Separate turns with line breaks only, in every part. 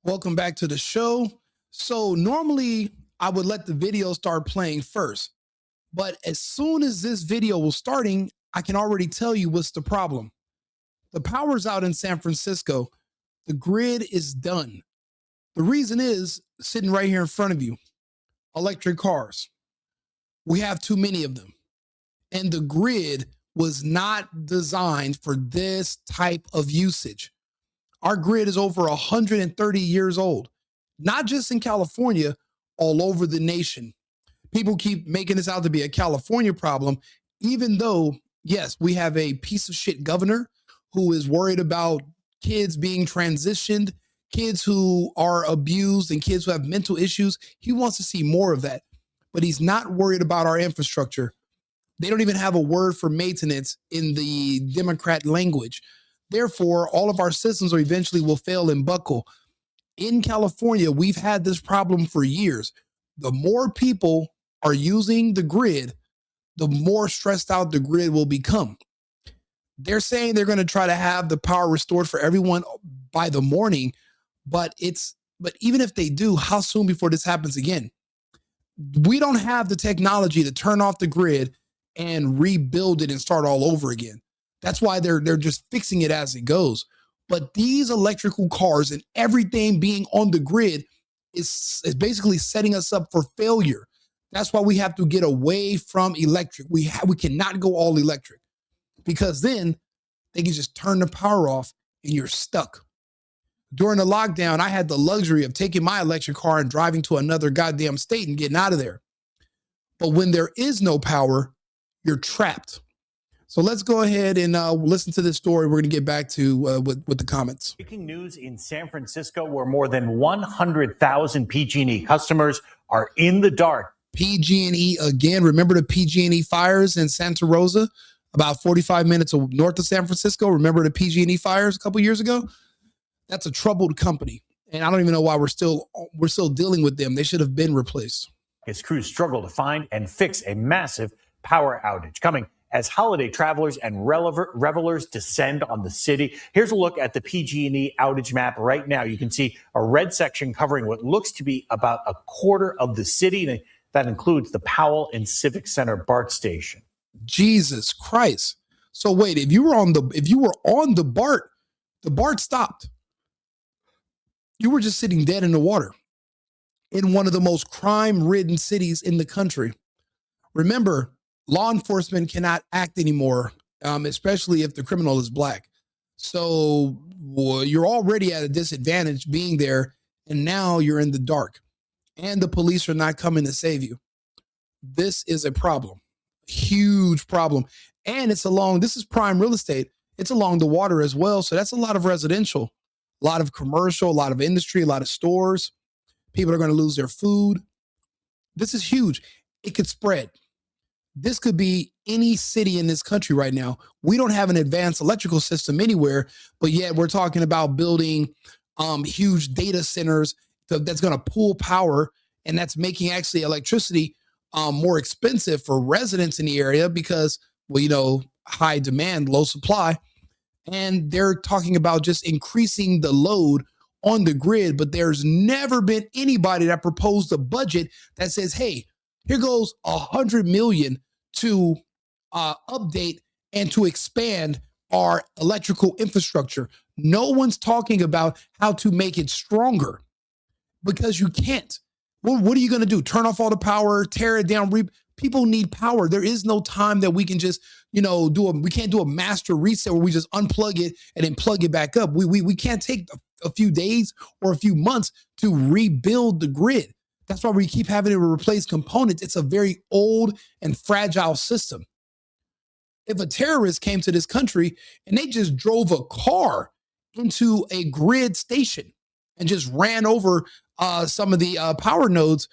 Welcome back to the show. So normally I would let the video start playing first, but as soon as this video was starting, I can already tell you what's the problem. The power's out in San Francisco. The grid is done. The reason is sitting right here in front of you, electric cars. We have too many of them. And the grid was not designed for this type of usage. Our grid is over 130 years old, not just in California, all over the nation. People keep making this out to be a California problem, even though, yes, we have a piece of shit governor who is worried about kids being transitioned, kids who are abused, and kids who have mental issues. He wants to see more of that, but he's not worried about our infrastructure. They don't even have a word for maintenance in the Democrat language. Therefore, all of our systems are eventually will fail and buckle. In California, we've had this problem for years. The more people are using the grid, the more stressed out the grid will become. They're saying they're going to try to have the power restored for everyone by the morning, but even if they do, how soon before this happens again? We don't have the technology to turn off the grid and rebuild it and start all over again. That's why they're just fixing it as it goes. But these electrical cars and everything being on the grid is basically setting us up for failure. That's why we have to get away from electric. We cannot go all electric, because then they can just turn the power off and you're stuck. During the lockdown, I had the luxury of taking my electric car and driving to another goddamn state and getting out of there. But when there is no power, you're trapped. So let's go ahead and listen to this story. We're going to get back to with the comments.
Breaking news in San Francisco, where more than 100,000 PG&E customers are in the dark.
PG&E again. Remember the PG&E fires in Santa Rosa, about 45 minutes north of San Francisco? Remember the PG&E fires a couple years ago? That's a troubled company, and I don't even know why we're still dealing with them. They should have been replaced.
His crews struggle to find and fix a massive power outage coming as holiday travelers and revelers descend on the city. Here's a look at the PG&E outage map right now. You can see a red section covering what looks to be about a quarter of the city. That includes the Powell and Civic Center BART station.
Jesus Christ. So wait, if you were on the BART stopped. You were just sitting dead in the water in one of the most crime-ridden cities in the country. Remember, law enforcement cannot act anymore, especially if the criminal is black. So you're already at a disadvantage being there, and now you're in the dark, and the police are not coming to save you. This is a problem, huge problem. And this is prime real estate. It's along the water as well. So that's a lot of residential, a lot of commercial, a lot of industry, a lot of stores. People are going to lose their food. This is huge. It could spread. This could be any city in this country right now. We don't have an advanced electrical system anywhere, but yet we're talking about building huge data centers that's going to pull power, and that's making actually electricity more expensive for residents in the area because, high demand, low supply. And they're talking about just increasing the load on the grid, but there's never been anybody that proposed a budget that says, hey, here goes $100 million to update and to expand our electrical infrastructure. No one's talking about how to make it stronger, because you can't. Well, what are you going to do? Turn off all the power, tear it down? People need power. There is no time that we can just, we can't do a master reset where we just unplug it and then plug it back up. We can't take a few days or a few months to rebuild the grid. That's why we keep having to replace components. It's a very old and fragile system. If a terrorist came to this country and they just drove a car into a grid station and just ran over some of the power nodes,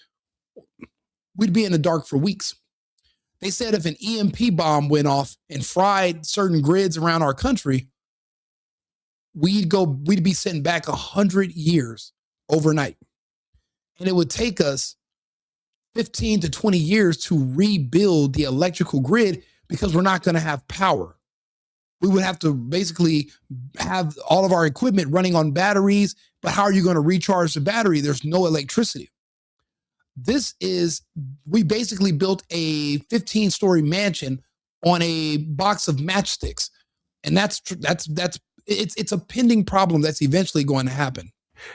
we'd be in the dark for weeks. They said if an EMP bomb went off and fried certain grids around our country, we'd be sent back 100 years overnight. And it would take us 15 to 20 years to rebuild the electrical grid because we're not going to have power. We would have to basically have all of our equipment running on batteries, but how are you going to recharge the battery? There's no electricity. We basically built a 15-story mansion on a box of matchsticks. And it's a pending problem that's eventually going to happen.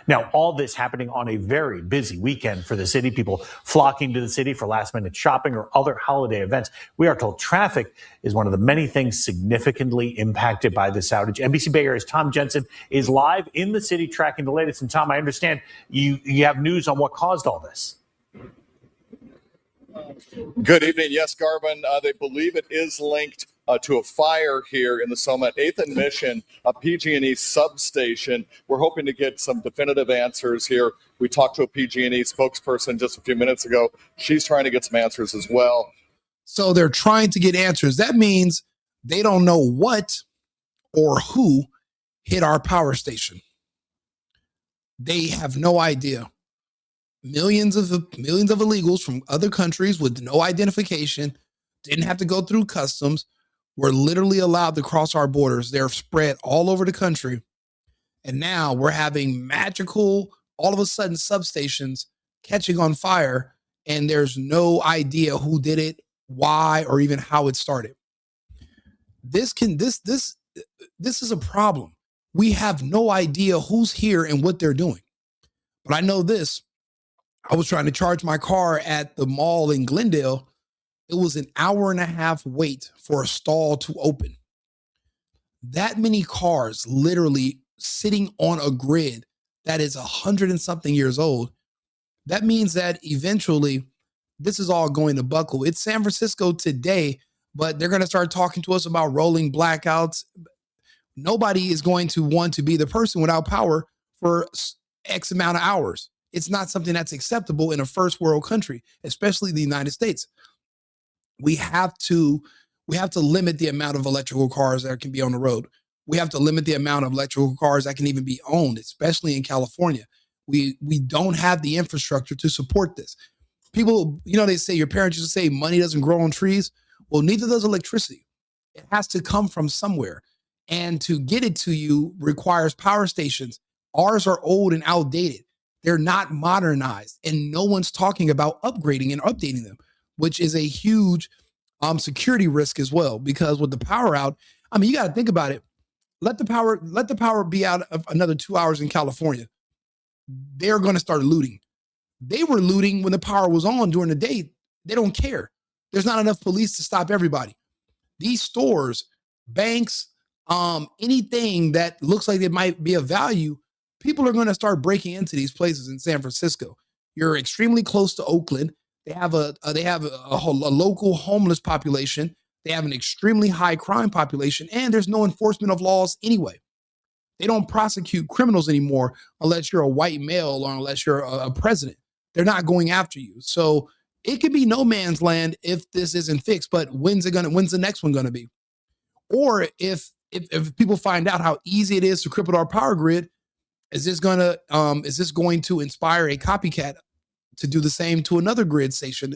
Now, all this happening on a very busy weekend for the city, people flocking to the city for last minute shopping or other holiday events. We are told traffic is one of the many things significantly impacted by this outage. NBC Bay Area's Tom Jensen is live in the city tracking the latest. And Tom, I understand you have news on what caused all this.
Good evening. Yes, Garvin, they believe it is linked to a fire here in the Soma 8th and Mission, a PG&E substation. We're hoping to get some definitive answers here. We talked to a PG&E spokesperson just a few minutes ago. She's trying to get some answers as well.
So they're trying to get answers. That means they don't know what or who hit our power station. They have no idea. Millions of illegals from other countries with no identification, didn't have to go through customs, were literally allowed to cross our borders. They're spread all over the country. And now we're having magical, all of a sudden, substations catching on fire, and there's no idea who did it, why, or even how it started. This is a problem. We have no idea who's here and what they're doing. But I know this. I was trying to charge my car at the mall in Glendale. It was an hour and a half wait for a stall to open. That many cars literally sitting on a grid that is 100 and something years old. That means that eventually this is all going to buckle. It's San Francisco today, but they're going to start talking to us about rolling blackouts. Nobody is going to want to be the person without power for X amount of hours. It's not something that's acceptable in a first world country, especially the United States. We have to limit the amount of electrical cars that can be on the road. We have to limit the amount of electrical cars that can even be owned, especially in California. We don't have the infrastructure to support this. People, they say, your parents used to say money doesn't grow on trees. Well, neither does electricity. It has to come from somewhere. And to get it to you requires power stations. Ours are old and outdated. They're not modernized, and no one's talking about upgrading and updating them, which is a huge security risk as well. Because with the power out, you got to think about it. Let the power be out of another 2 hours in California. They're going to start looting. They were looting when the power was on during the day. They don't care. There's not enough police to stop everybody. These stores, banks, anything that looks like it might be of value, people are going to start breaking into these places in San Francisco. You're extremely close to Oakland. They have a local homeless population. They have an extremely high crime population, and there's no enforcement of laws anyway. They don't prosecute criminals anymore unless you're a white male or unless you're a president. They're not going after you. So it could be no man's land if this isn't fixed. But when's the next one going to be? Or if people find out how easy it is to cripple our power grid, is this going to inspire a copycat to do the same to another grid station?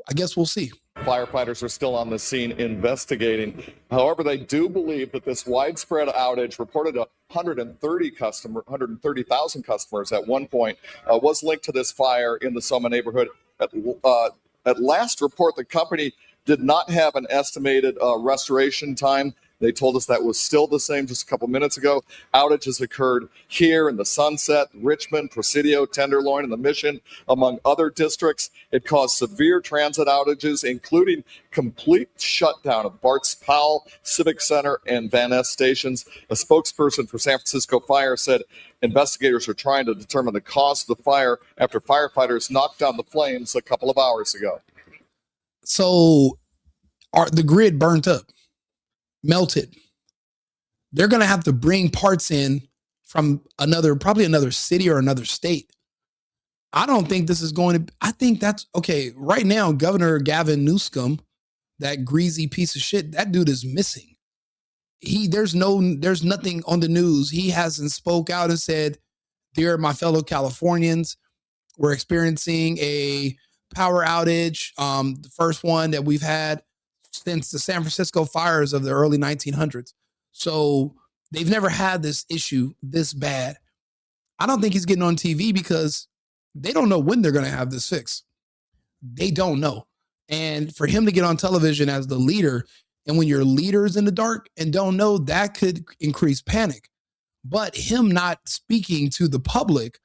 I guess we'll see.
Firefighters are still on the scene investigating. However, they do believe that this widespread outage, reported to 130,000 customers at one point, was linked to this fire in the Soma neighborhood. At last report, the company did not have an estimated restoration time. They told us that was still the same just a couple minutes ago. Outages occurred here in the Sunset, Richmond, Presidio, Tenderloin, and the Mission, among other districts. It caused severe transit outages, including complete shutdown of Bart's Powell, Civic Center, and Van Ness stations. A spokesperson for San Francisco Fire said investigators are trying to determine the cause of the fire after firefighters knocked down the flames a couple of hours ago.
So the grid burnt up. Melted. They're going to have to bring parts in from probably another city or another state. I don't think this is going to, I think that's okay. Right now, Governor Gavin Newsom, that greasy piece of shit, that dude is missing. There's nothing on the news. He hasn't spoke out and said, dear my fellow Californians, we're experiencing a power outage. The first one that we've had since the San Francisco fires of the early 1900s. So they've never had this issue this bad. I don't think he's getting on TV because they don't know when they're going to have this fixed. They don't know. And for him to get on television as the leader, and when your leader is in the dark and don't know, that could increase panic. But him not speaking to the public,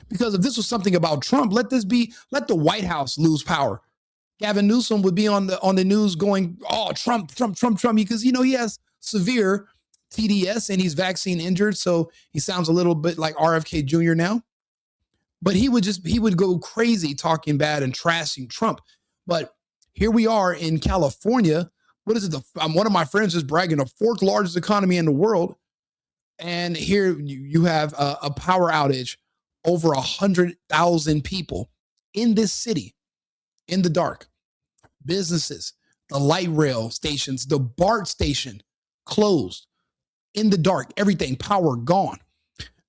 because if this was something about Trump, let the White House lose power. Gavin Newsom would be on the news going, oh, Trump, because, he has severe TDS and he's vaccine injured. So he sounds a little bit like RFK Jr. now. But he would go crazy talking bad and trashing Trump. But here we are in California. What is it? One of my friends is bragging, the fourth largest economy in the world. And here you have a power outage, over 100,000 people in this city in the dark. Businesses, the light rail stations, the BART station closed in the dark, everything, power gone.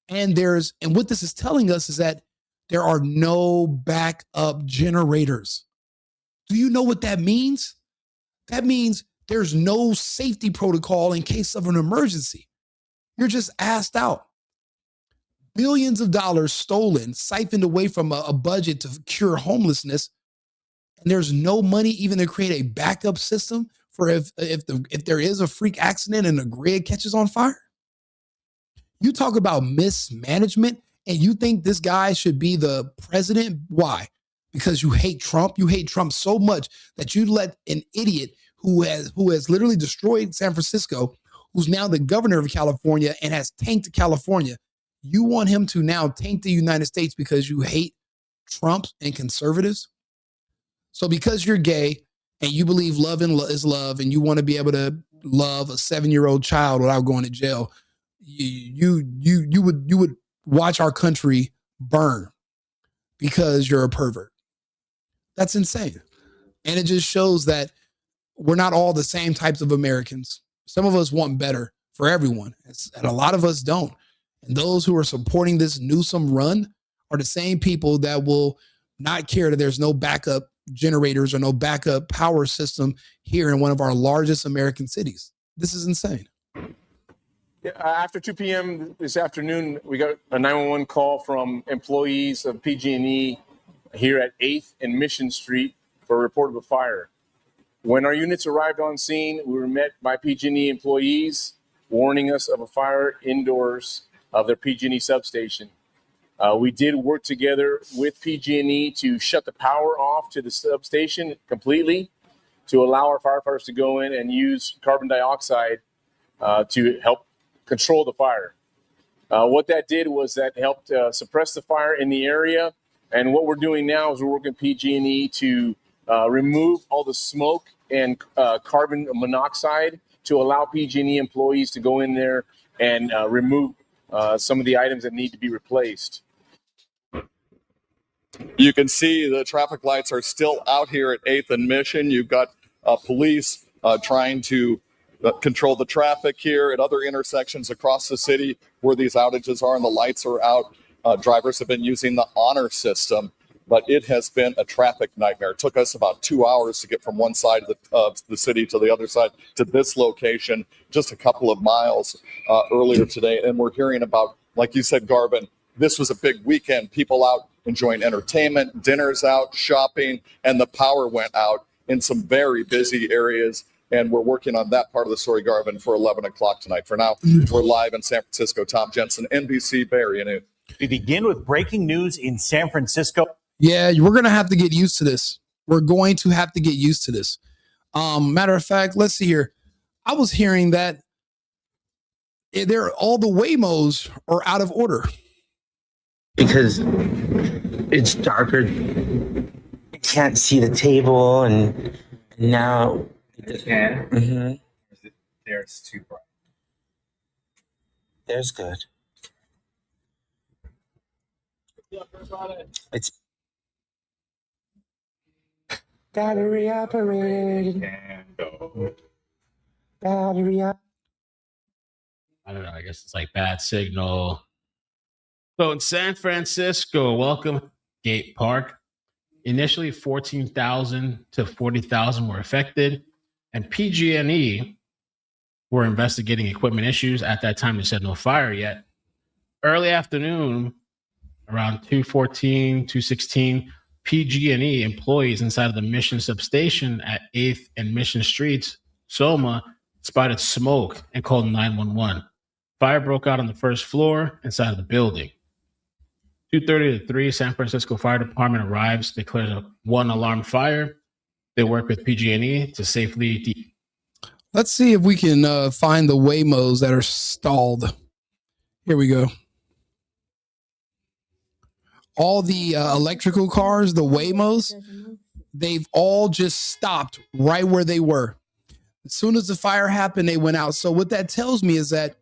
And what this is telling us is that there are no backup generators. Do you know what that means? That means there's no safety protocol in case of an emergency. You're just asked out. Billions of dollars stolen, siphoned away from a budget to cure homelessness. And there's no money even to create a backup system for if there is a freak accident and the grid catches on fire. You talk about mismanagement, and you think this guy should be the president? Why? Because you hate Trump. You hate Trump so much that you let an idiot who has literally destroyed San Francisco, who's now the governor of California and has tanked California. You want him to now tank the United States because you hate Trump and conservatives? So because you're gay and you believe love is love, and you want to be able to love a 7-year-old child without going to jail, you would watch our country burn because you're a pervert. That's insane. And it just shows that we're not all the same types of Americans. Some of us want better for everyone, and a lot of us don't. And those who are supporting this Newsom run are the same people that will not care that there's no backup generators or no backup power system here in one of our largest American cities. This is insane.
After 2 p.m. this afternoon, we got a 911 call from employees of PG&E here at 8th and Mission Street for a report of a fire. When our units arrived on scene, we were met by PG&E employees warning us of a fire indoors of their PG&E substation. We did work together with PG&E to shut the power off to the substation completely to allow our firefighters to go in and use carbon dioxide to help control the fire. What that did was that helped suppress the fire in the area. And what we're doing now is we're working with PG&E to remove all the smoke and carbon monoxide to allow PG&E employees to go in there and remove some of the items that need to be replaced.
You can see the traffic lights are still out here at 8th and Mission. You've got police trying to control the traffic here at other intersections across the city where these outages are and the lights are out. Drivers have been using the honor system, but it has been a traffic nightmare. It took us about 2 hours to get from one side of the city to the other side to this location, just a couple of miles earlier today. And we're hearing about, like you said, Garvin, this was a big weekend. People out enjoying entertainment, dinners out, shopping, and the power went out in some very busy areas. And we're working on that part of the story, Garvin, for 11 o'clock tonight. For now, we're live in San Francisco. Tom Jensen, NBC Bay Area News.
We begin with breaking news in San Francisco.
Yeah, we're going to have to get used to this. We're going to have to get used to this. Matter of fact, let's see here. I was hearing that all the Waymos are out of order.
Because it's darker. You can't see the table, and now
you can.
Mm-hmm.
There's too bright.
There's good. It's battery operated. Battery up.
I don't know. I guess it's like bad signal. So in San Francisco, welcome Gate Park. Initially, 14,000 to 40,000 were affected, and PG&E were investigating equipment issues. At that time, they said no fire yet. Early afternoon, around 2:14, 2:16, PG&E employees inside of the Mission substation at 8th and Mission Streets, Soma, spotted smoke and called 911. Fire broke out on the first floor inside of the building. 2:30 to 3, San Francisco Fire Department arrives, declares a one alarm fire. They work with PG&E to safely.
Let's see if we can find the Waymos that are stalled. Here we go. All the electrical cars, the Waymos, they've all just stopped right where they were. As soon as the fire happened, they went out. So what that tells me is that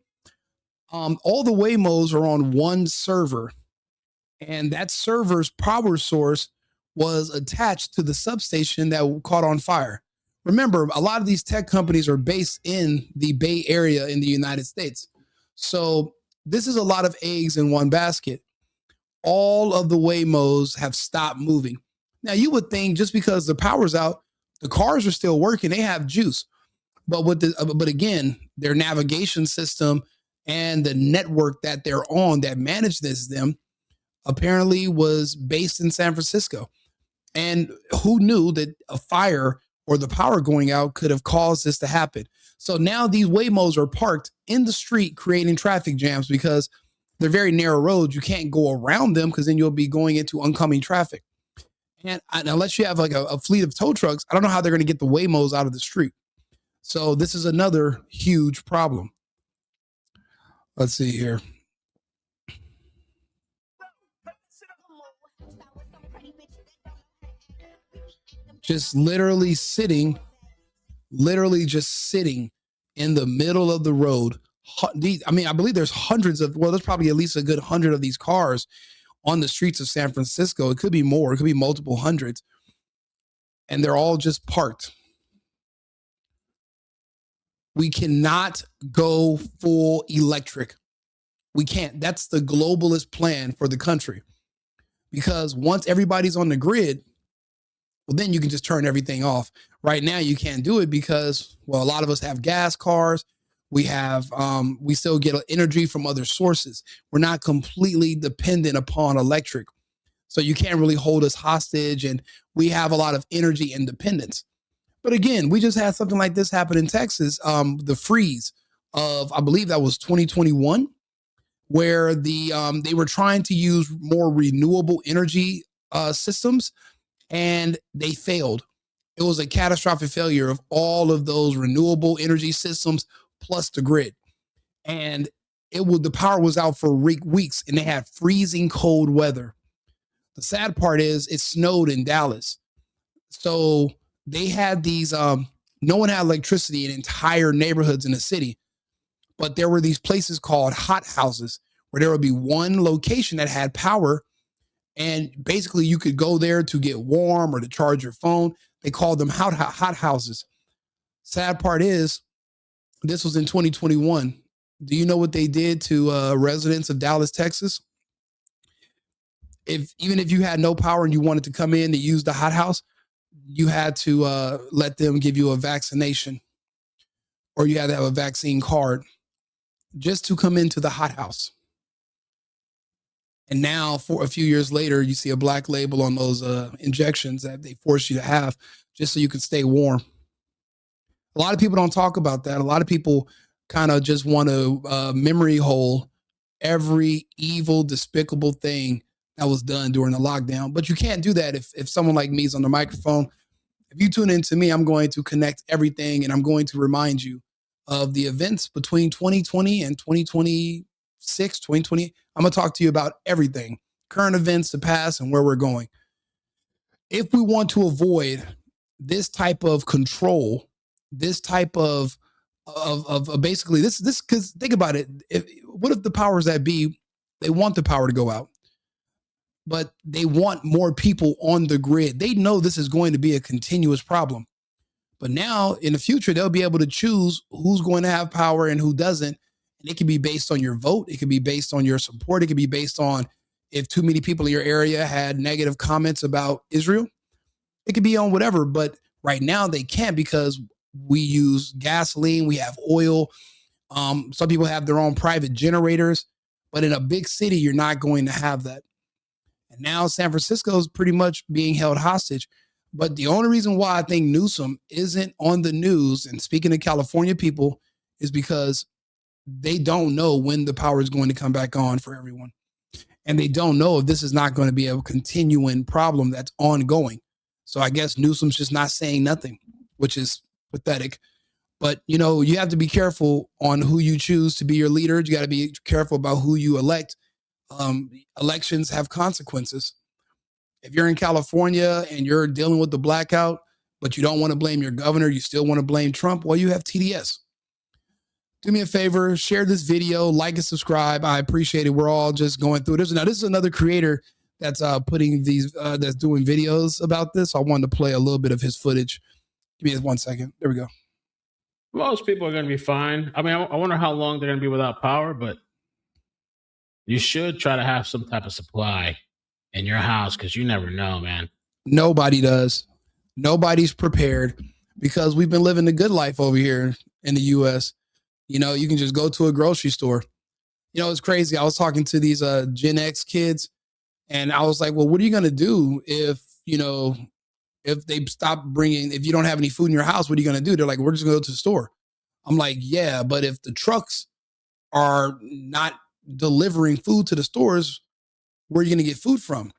all the Waymos are on one server, and that server's power source was attached to the substation that caught on fire. Remember, a lot of these tech companies are based in the Bay Area in the United States. So this is a lot of eggs in one basket. All of the Waymos have stopped moving. Now, you would think just because the power's out, the cars are still working, they have juice. But again, their navigation system and the network that they're on that manages them apparently was based in San Francisco. And who knew that a fire or the power going out could have caused this to happen? So now these Waymos are parked in the street creating traffic jams because they're very narrow roads. You can't go around them because then you'll be going into oncoming traffic. And unless you have like a fleet of tow trucks, I don't know how they're going to get the Waymos out of the street. So this is another huge problem. Let's see here. Just literally just sitting in the middle of the road. I mean, I believe there's there's probably at least a good 100 of these cars on the streets of San Francisco. It could be more. It could be multiple hundreds. And they're all just parked. We cannot go full electric. We can't. That's the globalist plan for the country. Because once everybody's on the grid, well, then you can just turn everything off. Right now, you can't do it because, well, a lot of us have gas cars. We still get energy from other sources. We're not completely dependent upon electric. So you can't really hold us hostage, and we have a lot of energy independence. But again, we just had something like this happen in Texas, the freeze of, I believe that was 2021, where they were trying to use more renewable energy systems, and they failed. It was a catastrophic failure of all of those renewable energy systems plus the grid. And the power was out for weeks, and they had freezing cold weather. The sad part is it snowed in Dallas. So they had these, no one had electricity in entire neighborhoods in the city, but there were these places called hot houses where there would be one location that had power, and basically you could go there to get warm or to charge your phone. They called them hot houses. Sad part is this was in 2021. Do you know what they did to residents of Dallas, Texas? Even if you had no power and you wanted to come in to use the hot house, you had to let them give you a vaccination, or you had to have a vaccine card just to come into the hot house. And now, for a few years later, you see a black label on those injections that they force you to have just so you can stay warm. A lot of people don't talk about that. A lot of people kind of just want to memory hole every evil, despicable thing that was done during the lockdown. But you can't do that if someone like me is on the microphone. If you tune into me, I'm going to connect everything, and I'm going to remind you of the events between 2020 and 2026, 2020. I'm going to talk to you about everything, current events, the past, and where we're going. If we want to avoid this type of control, this type of basically this, because think about it. What if the powers that be, they want the power to go out, but they want more people on the grid? They know this is going to be a continuous problem. But now in the future, they'll be able to choose who's going to have power and who doesn't. And it can be based on your vote. It can be based on your support. It can be based on if too many people in your area had negative comments about Israel. It could be on whatever. But right now they can't, because We use gasoline. We have oil. Some people have their own private generators, but in a big city, you're not going to have that. And now San Francisco is pretty much being held hostage. But the only reason why I think Newsom isn't on the news and speaking to California people is because they don't know when the power is going to come back on for everyone. And they don't know if this is not going to be a continuing problem that's ongoing. So I guess Newsom's just not saying nothing, which is pathetic. But, you know, you have to be careful on who you choose to be your leader. You got to be careful about who you elect. Elections have consequences. If you're in California and you're dealing with the blackout, but you don't want to blame your governor, you still want to blame Trump, well, you have TDS. Do me a favor, share this video, like and subscribe. I appreciate it. We're all just going through this. Now, this is another creator that's putting these, that's doing videos about this. I wanted to play a little bit of his footage. Give me 1 second. There we go.
Most people are going to be fine. I mean, I wonder how long they're going to be without power, but you should try to have some type of supply in your house because you never know, man.
Nobody does. Nobody's prepared because we've been living the good life over here in the U.S. You know, you can just go to a grocery store. You know, it's crazy. I was talking to these Gen X kids, and I was like, well, what are you going to do if, you know, if they stop bringing, if you don't have any food in your house, what are you going to do? They're like, we're just going to go to the store. I'm like, yeah, but if the trucks are not delivering food to the stores, where are you going to get food from?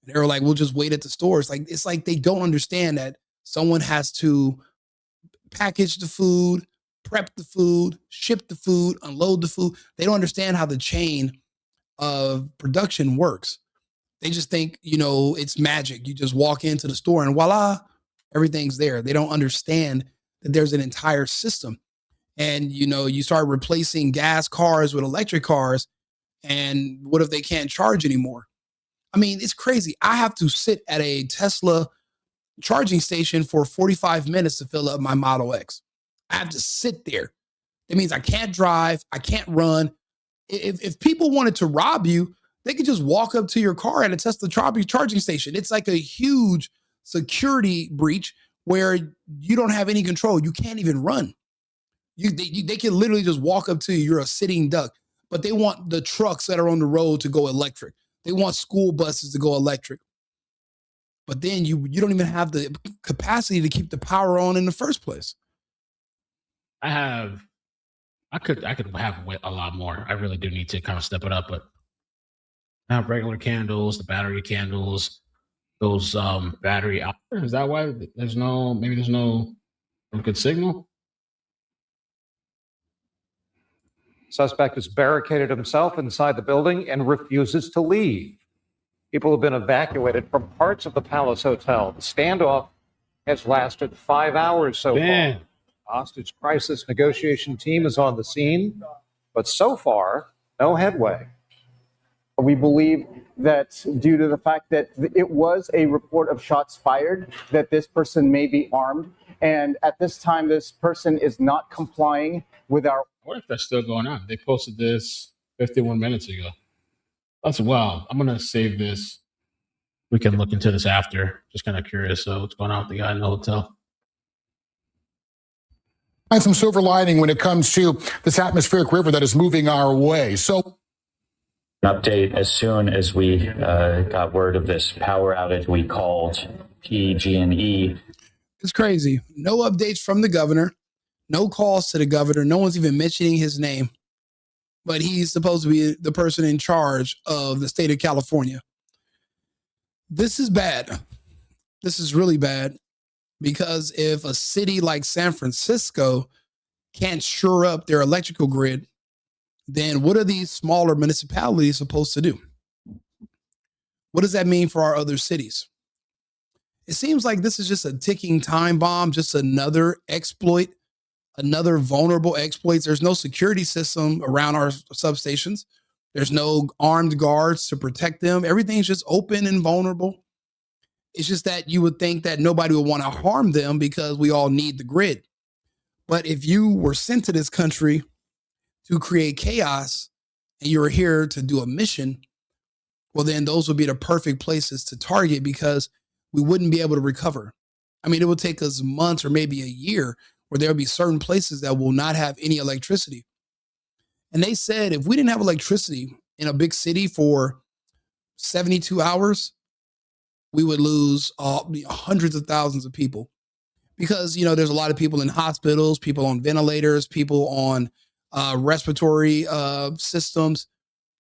And they were like, we'll just wait at the stores. Like, it's like they don't understand that someone has to package the food, prep the food, ship the food, unload the food. They don't understand how the chain of production works. They just think, you know, it's magic. You just walk into the store and voila, everything's there. They don't understand that there's an entire system. And, you know, you start replacing gas cars with electric cars. And what if they can't charge anymore? I mean, it's crazy. I have to sit at a Tesla charging station for 45 minutes to fill up my Model X. I have to sit there. That means I can't drive. I can't run. If people wanted to rob you, they could just walk up to your car at a Tesla charging station. It's like a huge security breach where you don't have any control. You can't even run. They can literally just walk up to you. You're a sitting duck. But they want the trucks that are on the road to go electric. They want school buses to go electric. But then you don't even have the capacity to keep the power on in the first place.
I could have a lot more. I really do need to kind of step it up, but I have regular candles, the battery candles, those battery. Is that why there's no good signal?
Suspect has barricaded himself inside the building and refuses to leave. People have been evacuated from parts of the Palace Hotel. The standoff has lasted 5 hours so far. Hostage crisis negotiation team is on the scene, but so far, no headway.
We believe that due to the fact that it was a report of shots fired, that this person may be armed. And at this time, this person is not complying with our...
I wonder if that's still going on. They posted this 51 minutes ago. That's wild. I'm going to save this. We can look into this after. Just kind of curious. So what's going on with the guy in the hotel?
And some silver lining when it comes to this atmospheric river that is moving our way. So
an update as soon as we got word of this power outage, we called PG&E.
It's crazy. No updates from the governor. No calls to the governor. No one's even mentioning his name. But he's supposed to be the person in charge of the state of California. This is bad. This is really bad. Because if a city like San Francisco can't shore up their electrical grid, then what are these smaller municipalities supposed to do? What does that mean for our other cities? It seems like this is just a ticking time bomb, just another exploit, another vulnerable exploit. There's no security system around our substations. There's no armed guards to protect them. Everything's just open and vulnerable. It's just that you would think that nobody would want to harm them because we all need the grid. But if you were sent to this country to create chaos and you were here to do a mission, well, then those would be the perfect places to target because we wouldn't be able to recover. I mean, it would take us months or maybe a year where there'll be certain places that will not have any electricity. And they said if we didn't have electricity in a big city for 72 hours, we would lose hundreds of thousands of people. Because, there's a lot of people in hospitals, people on ventilators, people on respiratory systems.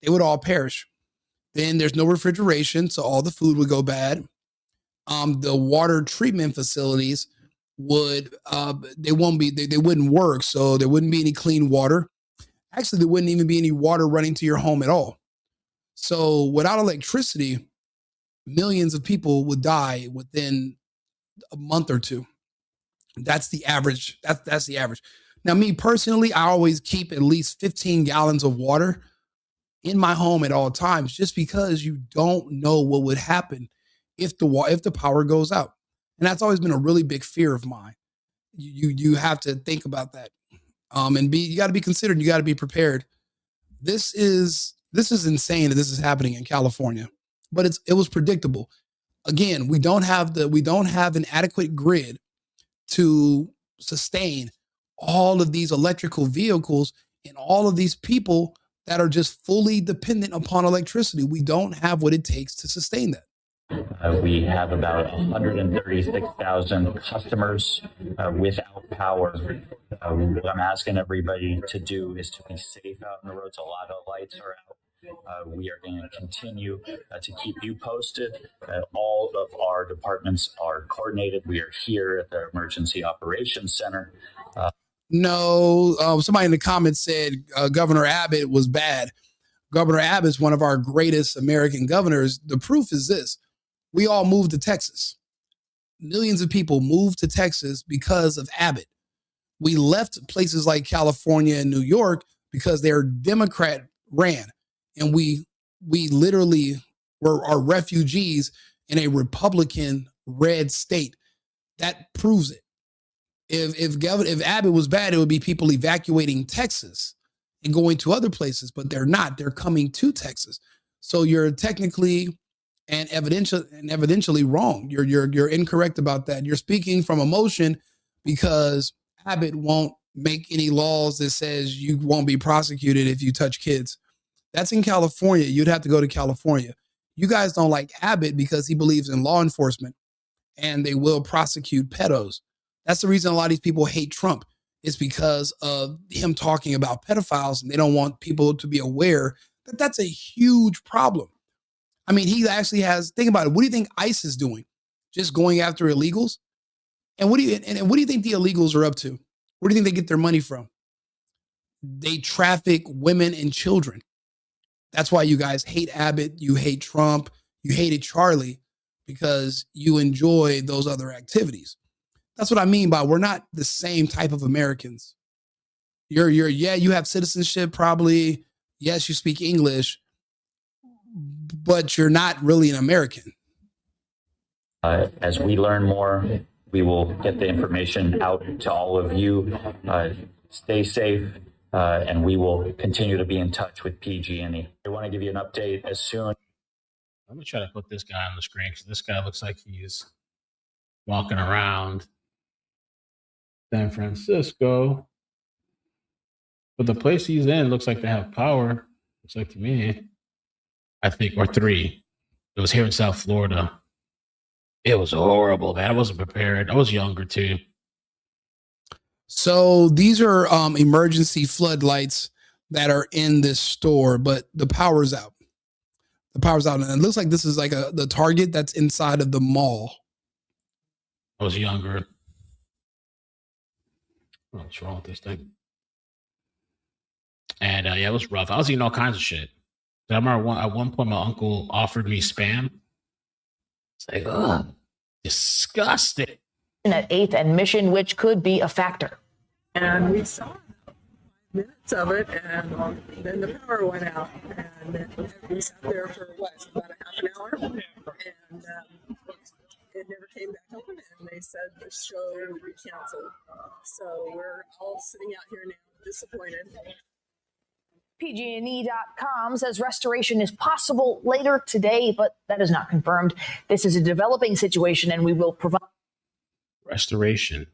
They would all perish. Then there's no refrigeration, so all the food would go bad. The water treatment facilities they wouldn't work, so there wouldn't be any clean water. Actually, there wouldn't even be any water running to your home at all. So without electricity, millions of people would die within a month or two. That's the average. That's the average. Now, me personally, I always keep at least 15 gallons of water in my home at all times, just because you don't know what would happen if the power goes out. And that's always been a really big fear of mine. You have to think about that. You got to be considered. You got to be prepared. This is insane that this is happening in California, but it was predictable. Again, we don't have an adequate grid to sustain all of these electrical vehicles and all of these people that are just fully dependent upon electricity. We don't have what it takes to sustain that.
We have about 136,000 customers without power. What I'm asking everybody to do is to be safe out on the roads. A lot of lights are out. We are going to continue to keep you posted. All of our departments are coordinated. We are here at the Emergency Operations Center.
No, somebody in the comments said Governor Abbott was bad. Governor Abbott is one of our greatest American governors. The proof is this. We all moved to Texas. Millions of people moved to Texas because of Abbott. We left places like California and New York because they're Democrat ran. And we literally are refugees in a Republican red state. That proves it. If Abbott was bad, it would be people evacuating Texas and going to other places, but they're not. They're coming to Texas. So you're technically and evidentially wrong. You're incorrect about that. You're speaking from emotion because Abbott won't make any laws that says you won't be prosecuted if you touch kids. That's in California. You'd have to go to California. You guys don't like Abbott because he believes in law enforcement and they will prosecute pedos. That's the reason a lot of these people hate Trump. It's because of him talking about pedophiles, and they don't want people to be aware that that's a huge problem. I mean, he actually has, think about it. What do you think ICE is doing? Just going after illegals? And what do you think the illegals are up to? Where do you think they get their money from? They traffic women and children. That's why you guys hate Abbott, you hate Trump, you hated Charlie, because you enjoy those other activities. That's what I mean by we're not the same type of Americans. You have citizenship probably. Yes, you speak English, but you're not really an American.
As we learn more, we will get the information out to all of you. Stay safe, and we will continue to be in touch with PG&E. I want to give you an update as soon.
Let me try to put this guy on the screen because this guy looks like he's walking around San Francisco. But the place he's in looks like they have power. Looks like to me, I think, or three. It was here in South Florida. It was horrible, man. I wasn't prepared. I was younger too.
So these are emergency floodlights that are in this store, but the power's out. The power's out. And it looks like this is like the Target that's inside of the mall.
I was younger. What's wrong with this thing? And yeah, it was rough. I was eating all kinds of shit. I remember at one point my uncle offered me Spam. It's like, ugh, disgusting.
At 8th and Mission, which could be a factor.
And we saw 5 minutes of it, and then the power went out. And we sat there for about a half an hour, and it never came back on, and they said the show would be canceled. So we're all sitting out here now, disappointed.
PG&E.com says restoration is possible later today, but that is not confirmed. This is a developing situation, and we will provide
restoration.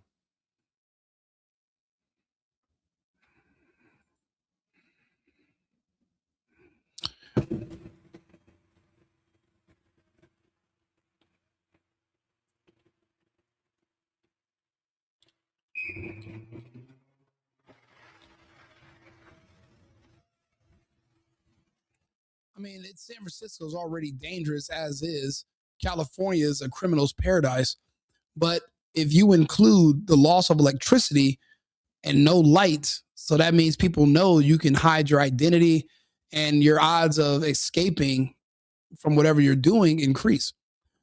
I mean, San Francisco is already dangerous as is. California is a criminal's paradise. But if you include the loss of electricity and no light, so that means people know you can hide your identity and your odds of escaping from whatever you're doing increase.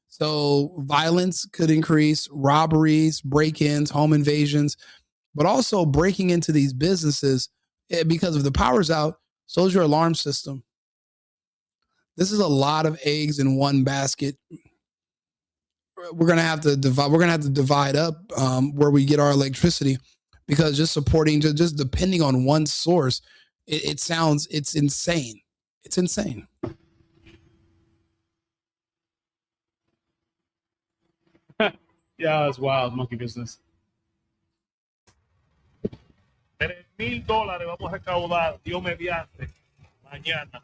So violence could increase, robberies, break-ins, home invasions, but also breaking into these businesses because if the power's out, so is your alarm system. This is a lot of eggs in one basket. We're gonna have to divide up where we get our electricity, because just supporting just depending on one source, it's insane. It's insane.
Yeah, it's wild. Monkey business.
$3,000 vamos a recaudar, Dios mediante, mañana.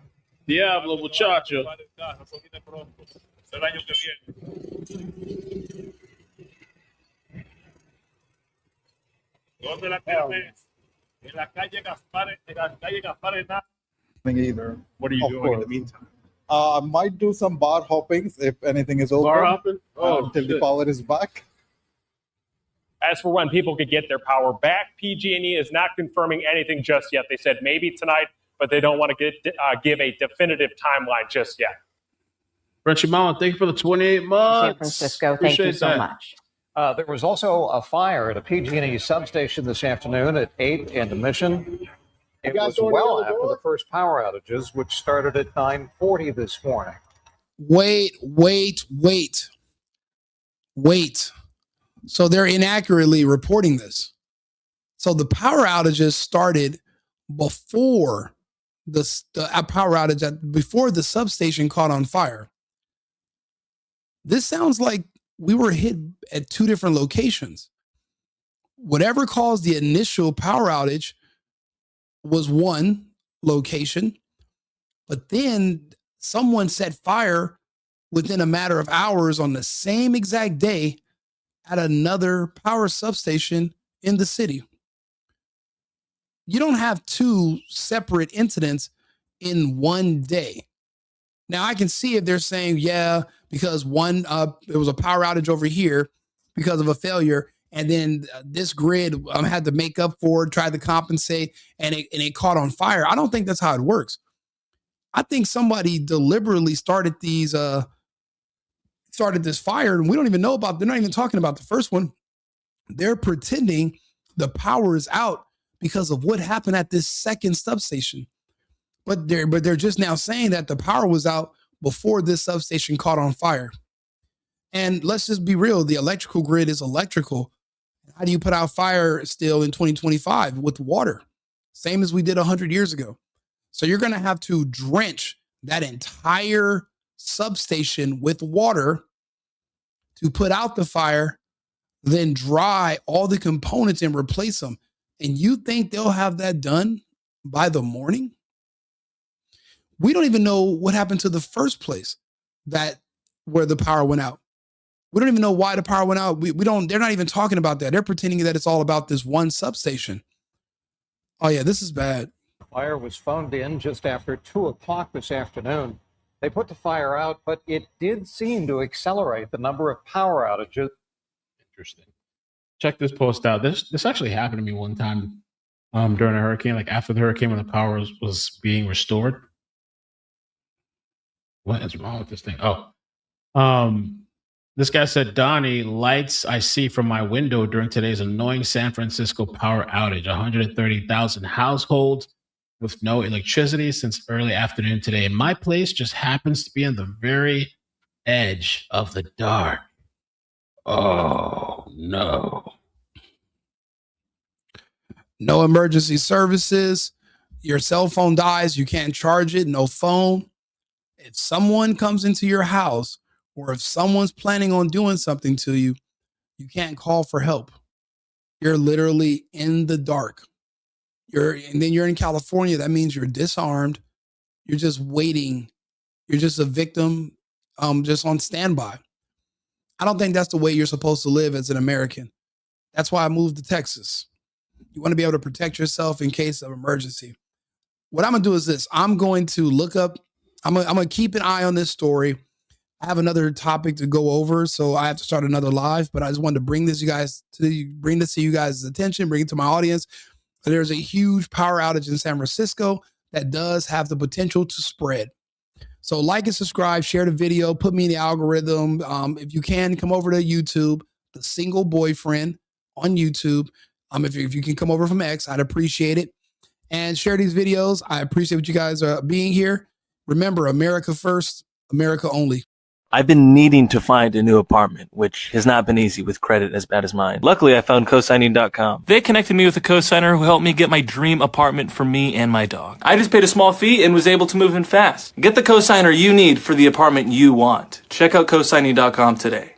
Diablo, muchacho.
Eso viene pronto. Es el año que viene. ¿Dónde la tienes? En la calle Gaspar,
Either.
What are you doing in the
meantime? I might do some bar hoppings if anything is open.
Bar hopping? Oh,
until the
shit.
power is back.
As for when people could get their power back, PG&E is not confirming anything just yet. They said maybe tonight, but they don't want to give a definitive timeline just yet.
Richie Mama, thank you for the 28 months.
San Francisco, thank you so much.
There was also a fire at a PG&E substation this afternoon at 8 and Mission. It was well after the first power outages, which started at 9:40 this morning.
Wait. So they're inaccurately reporting this. So the power outages started before the power outage, before the substation caught on fire. This sounds like we were hit at two different locations. Whatever caused the initial power outage was one location, but then someone set fire within a matter of hours on the same exact day at another power substation in the city. You don't have two separate incidents in one day. Now I can see if they're saying, yeah, because one, there was a power outage over here because of a failure, and then this grid had to make up for it, tried to compensate, and it caught on fire. I don't think that's how it works. I think somebody deliberately started this fire, and we don't even know about. They're not even talking about the first one. They're pretending the power is out because of what happened at this second substation. But they're just now saying that the power was out before this substation caught on fire. And let's just be real, the electrical grid is electrical. How do you put out fire still in 2025? With water, same as we did 100 years ago. So you're going to have to drench that entire substation with water to put out the fire, then dry all the components and replace them. And you think they'll have that done by the morning? We don't even know what happened to the first place where the power went out. We don't even know why the power went out. They're not even talking about that. They're pretending that it's all about this one substation. Oh yeah, this is bad.
Fire was phoned in just after 2 o'clock this afternoon. They put the fire out, but it did seem to accelerate the number of power outages.
Interesting. Check this post out. This actually happened to me one time during a hurricane, like after the hurricane when the power was being restored. What is wrong with this thing? This guy said, Donnie, lights I see from my window during today's annoying San Francisco power outage. 130,000 households with no electricity since early afternoon today. And my place just happens to be on the very edge of the dark. Oh, no.
No emergency services. Your cell phone dies. You can't charge it. No phone. If someone comes into your house or if someone's planning on doing something to you, you can't call for help. You're literally in the dark. And then you're in California. That means you're disarmed. You're just waiting. You're just a victim, just on standby. I don't think that's the way you're supposed to live as an American. That's why I moved to Texas. You want to be able to protect yourself in case of emergency. What I'm going to do is this. I'm going to look up, I'm going to keep an eye on this story. I have another topic to go over, so I have to start another live, but I just wanted to bring this to you guys' attention, bring it to my audience. There's a huge power outage in San Francisco that does have the potential to spread. So like and subscribe, share the video, put me in the algorithm. If you can, come over to YouTube, The Single Boyfriend on YouTube. If you can come over from X, I'd appreciate it. And share these videos. I appreciate what you guys are being here. Remember, America first, America only.
I've been needing to find a new apartment, which has not been easy with credit as bad as mine. Luckily, I found cosigning.com. They connected me with a cosigner who helped me get my dream apartment for me and my dog. I just paid a small fee and was able to move in fast. Get the cosigner you need for the apartment you want. Check out cosigning.com today.